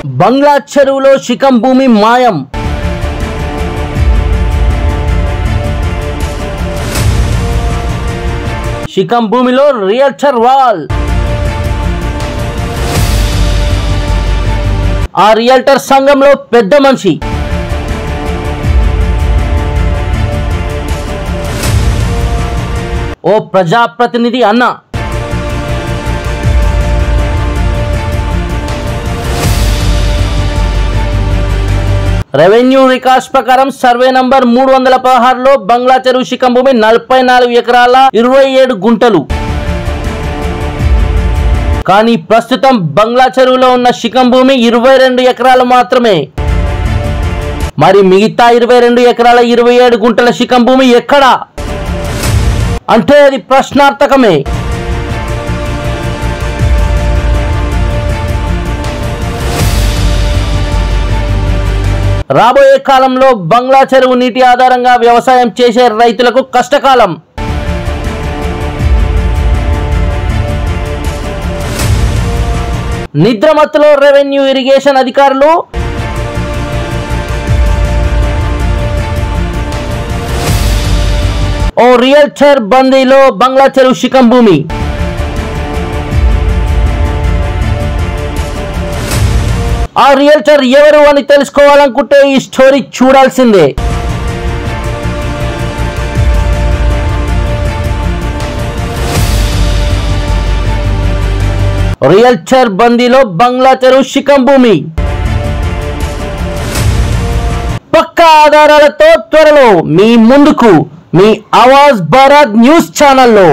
బంగ్లా చెరువులో శిఖం భూమి మాయం. శిఖం భూమిలో రియల్టర్ వాల్. ఆ రియల్టర్ సంఘంలో పెద్ద మనిషి. ఓ ప్రజాప్రతినిధి అన్న. రెవెన్యూ రికార్డ్స్ ప్రకారం సర్వే నంబర్ 316లో బంగ్లా చెరువు శిఖం భూమి 44 ఎకరాల 27 గుంటలు. కానీ ప్రస్తుతం బంగ్లా చెరువులో ఉన్న శిఖం భూమి 22 ఎకరాలు మాత్రమే. మరి మిగతా 22 ఎకరాల 27 గుంటల శిఖం భూమి ఎక్కడా అంటే అది ప్రశ్నార్థకమే. రాబోయే కాలంలో బంగ్లా చెరువు నీటి ఆధారంగా వ్యవసాయం చేసే రైతులకు కష్టకాలం. నిద్రమత్తులో రెవెన్యూ ఇరిగేషన్ అధికారులు ఓ రియల్టర్ బందీలో బంగ్లా చెరువు శిఖం భూమి. ఆ రియల్టర్ ఎవరు అని తెలుసుకోవాలనుకుంటే ఈ స్టోరీ చూడాల్సిందే. రియల్టర్ బందీలో బంగ్లా చెరువు శిఖం భూమి. పక్కా ఆధారాలతో త్వరలో మీ ముందుకు మీ ఆవాజ్ భారత్ న్యూస్ ఛానల్లో.